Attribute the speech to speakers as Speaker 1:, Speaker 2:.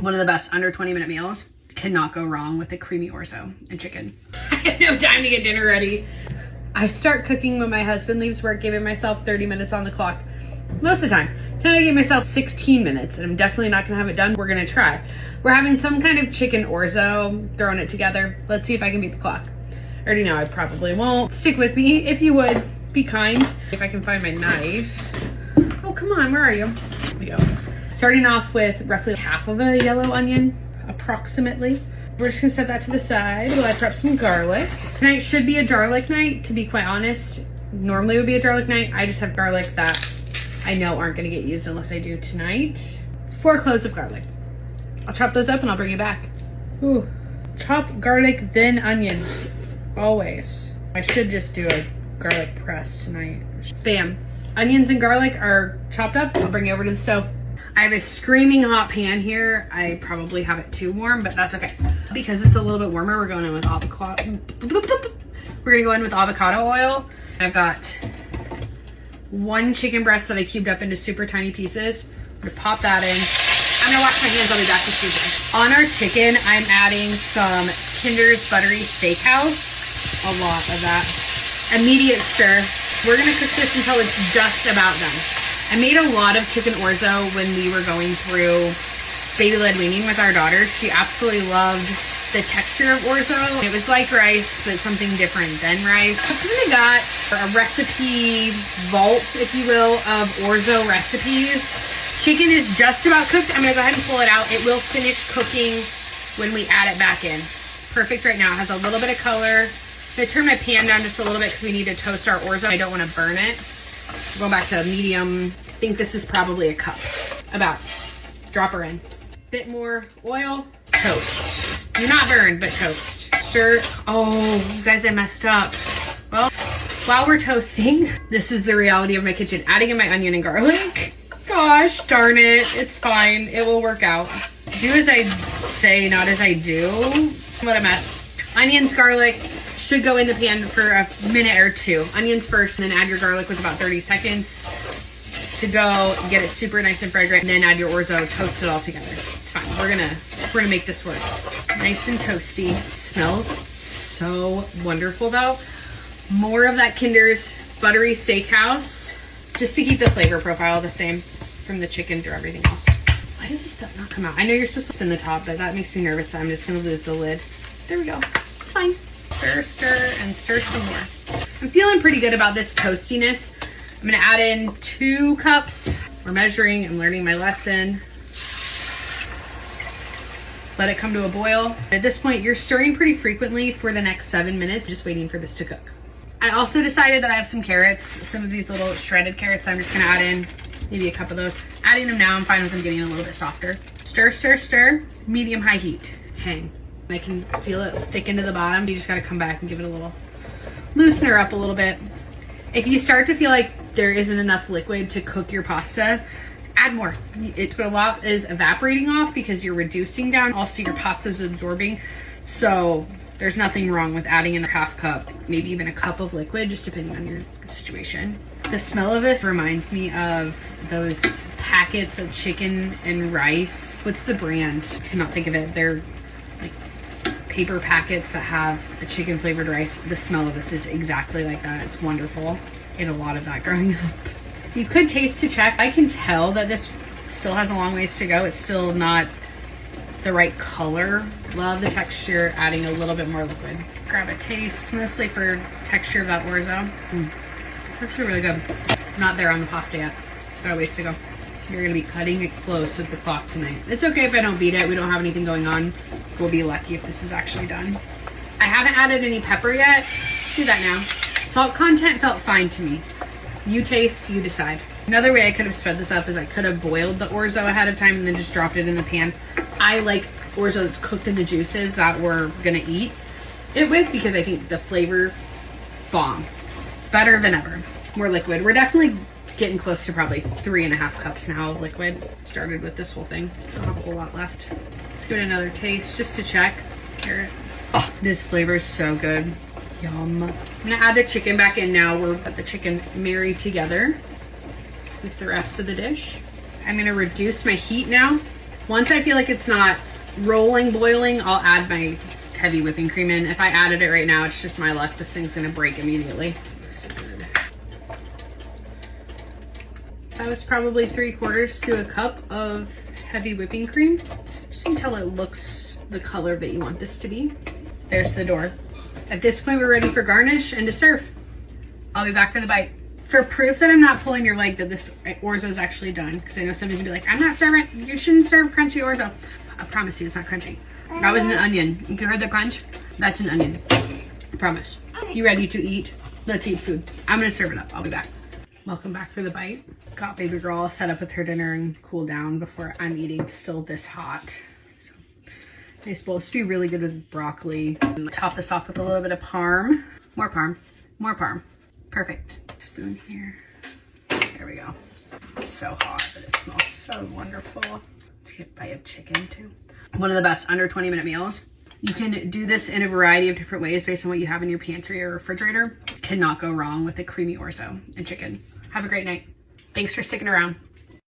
Speaker 1: One of the best under 20-minute meals. Cannot go wrong with a creamy orzo and chicken. I had no time to get dinner ready. I start cooking when my husband leaves work, giving myself 30 minutes on the clock. Most of the time. Tonight I gave myself 16 minutes, and I'm definitely not gonna have it done. We're gonna try. We're having some kind of chicken orzo, throwing it together. Let's see if I can beat the clock. I already know I probably won't. Stick with me, if you would. Be kind. If I can find my knife. Oh, come on, where are you? Here we go. Starting off with roughly half of a yellow onion, approximately. We're just gonna set that to the side while I prep some garlic. Tonight should be a garlic night, to be quite honest. Normally it would be a garlic night. I just have garlic that I know aren't gonna get used unless I do tonight. 4 cloves of garlic. I'll chop those up and I'll bring you back. Ooh, chop garlic, then onion, always. I should just do a garlic press tonight. Bam, onions and garlic are chopped up. I'll bring you over to the stove. I have a screaming hot pan here. I probably have it too warm, but that's okay. Because it's a little bit warmer, we're going in with avocado. We're gonna go in with avocado oil. I've got 1 chicken breast that I cubed up into super tiny pieces. I'm gonna pop that in. I'm gonna wash my hands, I'll be back to season. On our chicken, I'm adding some Kinder's Buttery Steakhouse. A lot of that. Immediate stir. We're gonna cook this until it's just about done. I made a lot of chicken orzo when we were going through baby-led weaning with our daughter. She absolutely loved the texture of orzo. It was like rice, but something different than rice. I kind of got a recipe vault, if you will, of orzo recipes. Chicken is just about cooked. I'm gonna go ahead and pull it out. It will finish cooking when we add it back in. It's perfect right now. It has a little bit of color. I'm gonna turn my pan down just a little bit because we need to toast our orzo. I don't want to burn it. Go back to medium. I think this is probably a cup. About. Drop her in. Bit more oil. Toast. You're not burned, but toast. Stir. Oh, you guys, I messed up. Well, while we're toasting, this is the reality of my kitchen. Adding in my onion and garlic. Gosh darn it. It's fine. It will work out. Do as I say, not as I do. What a mess. Onions, garlic. Should go in the pan for a minute or 2. Onions first, and then add your garlic with about 30 seconds to go. Get it super nice and fragrant, and then add your orzo. Toast it all together. It's fine. We're gonna make this work. Nice and toasty. Smells so wonderful though. More of that Kinder's Buttery Steakhouse, just to keep the flavor profile the same from the chicken through everything else. Why does this stuff not come out? I know you're supposed to spin the top, but that makes me nervous. So I'm just gonna lose the lid. There we go. It's fine. Stir, stir, and stir some more. I'm feeling pretty good about this toastiness. I'm gonna add in 2 cups. We're measuring, I'm learning my lesson. Let it come to a boil. At this point, you're stirring pretty frequently for the next 7 minutes, just waiting for this to cook. I also decided that I have some carrots, some of these little shredded carrots. I'm just gonna add in maybe a cup of those. Adding them now, I'm fine with them getting a little bit softer. Stir, stir, stir, medium-high heat. Hang. I can feel it stick into the bottom. You just gotta come back and give it a little, loosen her up a little bit. If you start to feel like there isn't enough liquid to cook your pasta, add more. It's what a lot is evaporating off because you're reducing down. Also, your pasta's absorbing. So there's nothing wrong with adding in a 1/2 cup, maybe even a cup of liquid, just depending on your situation. The smell of this reminds me of those packets of chicken and rice. What's the brand? I cannot think of it. They're like paper packets that have a chicken flavored rice. The smell of this is exactly like that. It's wonderful. Ate a lot of that growing up. You could taste to check. I can tell that this still has a long ways to go. It's still not the right color. Love the texture, adding a little bit more liquid. Grab a taste, mostly for texture of that orzo. It's actually really good. Not there on the pasta yet. Got a ways to go. You're gonna be cutting it close with the clock tonight. It's okay if I don't beat it. We don't have anything going on. We'll be lucky if this is actually done. I haven't added any pepper yet. Do that now. Salt content felt fine to me. You taste, you decide. Another way I could have sped this up is I could have boiled the orzo ahead of time and then just dropped it in the pan. I like orzo that's cooked in the juices that we're gonna eat it with because I think the flavor, bomb. Better than ever. More liquid. We're definitely getting close to probably 3.5 cups now of liquid. Started with this whole thing. Don't have a whole lot left. Let's give it another taste just to check. Carrot. Oh, this flavor is so good. Yum. I'm gonna add the chicken back in now. We'll let the chicken marry together with the rest of the dish. I'm gonna reduce my heat now Once I feel like it's not rolling, boiling, I'll add my heavy whipping cream in. If I added it right now, it's just my luck. This thing's gonna break immediately. So good. That was probably 3/4 to a cup of heavy whipping cream, just until it looks the color that you want this to be. There's the door. At this point, we're ready for garnish and to serve. I'll be back for the bite. For proof that I'm not pulling your leg that this orzo is actually done, because I know somebody's gonna be like, I'm not serving, you shouldn't serve crunchy orzo. I promise you it's not crunchy. That was an onion. If you heard the crunch, that's an onion. I promise. You ready to eat? Let's eat food. I'm gonna serve it up. I'll be back. Welcome back for the bite. Got baby girl set up with her dinner and cool down before I'm eating. It's still this hot. So it's supposed to be really good with broccoli. And top this off with a little bit of parm. More parm. More parm. Perfect. Spoon here. There we go. It's so hot, but it smells so wonderful. Let's get a bite of chicken too. One of the best under 20-minute meals. You can do this in a variety of different ways based on what you have in your pantry or refrigerator. Cannot go wrong with a creamy orzo and chicken. Have a great night. Thanks for sticking around.